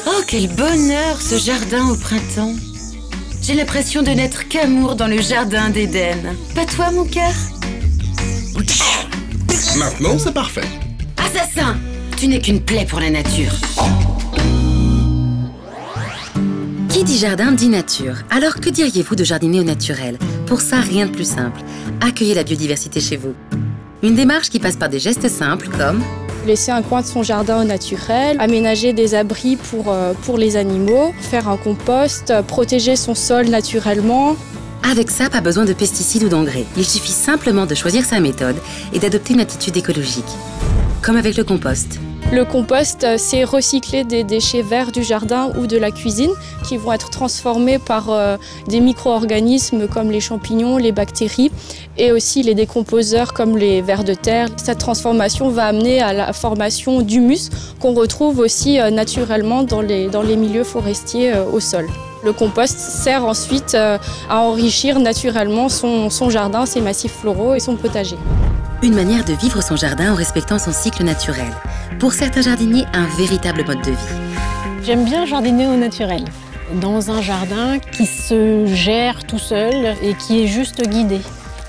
Oh, quel bonheur, ce jardin au printemps. J'ai l'impression de n'être qu'amour dans le jardin d'Éden. Pas toi, mon cœur? Maintenant, c'est parfait. Assassin! Tu n'es qu'une plaie pour la nature. Qui dit jardin dit nature. Alors que diriez-vous de jardiner au naturel? Pour ça, rien de plus simple. Accueillez la biodiversité chez vous. Une démarche qui passe par des gestes simples comme laisser un coin de son jardin au naturel, aménager des abris pour les animaux, faire un compost, protéger son sol naturellement. Avec ça, pas besoin de pesticides ou d'engrais. Il suffit simplement de choisir sa méthode et d'adopter une attitude écologique. Comme avec le compost. Le compost, c'est recycler des déchets verts du jardin ou de la cuisine qui vont être transformés par des micro-organismes comme les champignons, les bactéries et aussi les décomposeurs comme les vers de terre. Cette transformation va amener à la formation d'humus qu'on retrouve aussi naturellement dans les milieux forestiers au sol. Le compost sert ensuite à enrichir naturellement son jardin, ses massifs floraux et son potager. Une manière de vivre son jardin en respectant son cycle naturel. Pour certains jardiniers, un véritable mode de vie. J'aime bien jardiner au naturel, dans un jardin qui se gère tout seul et qui est juste guidé.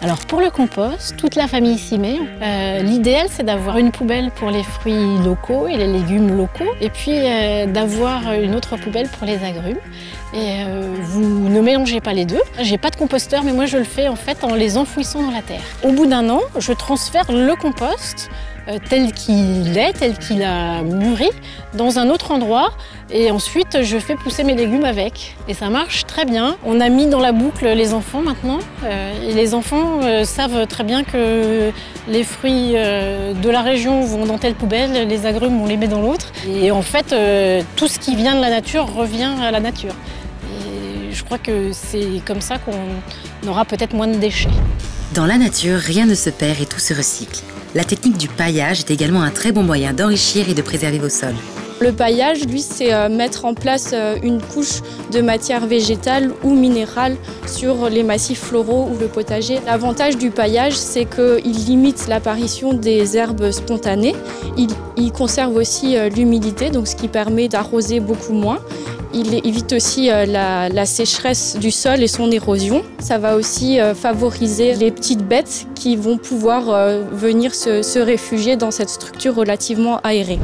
Alors pour le compost, toute la famille s'y met. L'idéal, c'est d'avoir une poubelle pour les fruits locaux et les légumes locaux, et puis d'avoir une autre poubelle pour les agrumes. Et vous ne mélangez pas les deux. J'ai pas de composteur, mais moi je le fais en fait en les enfouissant dans la terre. Au bout d'un an, je transfère le compost tel qu'il est, tel qu'il a mûri, dans un autre endroit. Et ensuite, je fais pousser mes légumes avec. Et ça marche très bien. On a mis dans la boucle les enfants maintenant. Et les enfants savent très bien que les fruits de la région vont dans telle poubelle, les agrumes, on les met dans l'autre. Et en fait, tout ce qui vient de la nature revient à la nature. Et je crois que c'est comme ça qu'on aura peut-être moins de déchets. Dans la nature, rien ne se perd et tout se recycle. La technique du paillage est également un très bon moyen d'enrichir et de préserver vos sols. Le paillage, lui, c'est mettre en place une couche de matière végétale ou minérale sur les massifs floraux ou le potager. L'avantage du paillage, c'est qu'il limite l'apparition des herbes spontanées. Il conserve aussi l'humidité, donc ce qui permet d'arroser beaucoup moins. Il évite aussi la sécheresse du sol et son érosion. Ça va aussi favoriser les petites bêtes qui vont pouvoir venir se réfugier dans cette structure relativement aérée.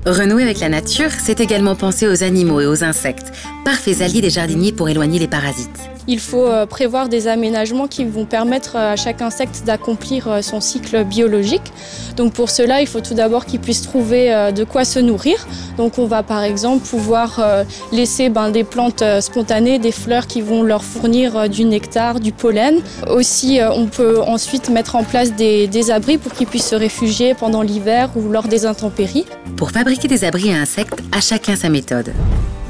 Renouer avec la nature, c'est également penser aux animaux et aux insectes, parfaits alliés des jardiniers pour éloigner les parasites. Il faut prévoir des aménagements qui vont permettre à chaque insecte d'accomplir son cycle biologique. Donc pour cela, il faut tout d'abord qu'il puisse trouver de quoi se nourrir. Donc on va par exemple pouvoir laisser des plantes spontanées, des fleurs qui vont leur fournir du nectar, du pollen. Aussi, on peut ensuite mettre en place des abris pour qu'ils puissent se réfugier pendant l'hiver ou lors des intempéries. Pour fabriquer des abris à insectes, à chacun sa méthode.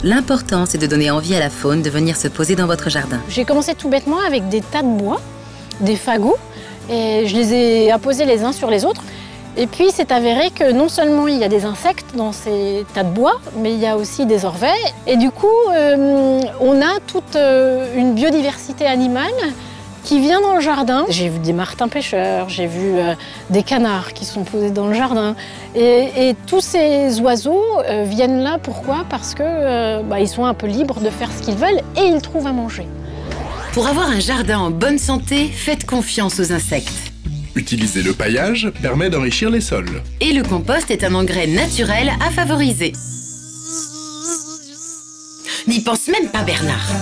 L'important, c'est de donner envie à la faune de venir se poser dans votre jardin. J'ai commencé tout bêtement avec des tas de bois, des fagots, et je les ai apposés les uns sur les autres. Et puis, c'est avéré que non seulement il y a des insectes dans ces tas de bois, mais il y a aussi des orvets. Et du coup, on a toute une biodiversité animale qui vient dans le jardin. J'ai vu des martins pêcheurs, j'ai vu des canards qui sont posés dans le jardin. Et tous ces oiseaux viennent là, pourquoi? Parce que ils sont un peu libres de faire ce qu'ils veulent et ils trouvent à manger. Pour avoir un jardin en bonne santé, faites confiance aux insectes. Utiliser le paillage permet d'enrichir les sols. Et le compost est un engrais naturel à favoriser. N'y pense même pas, Bernard.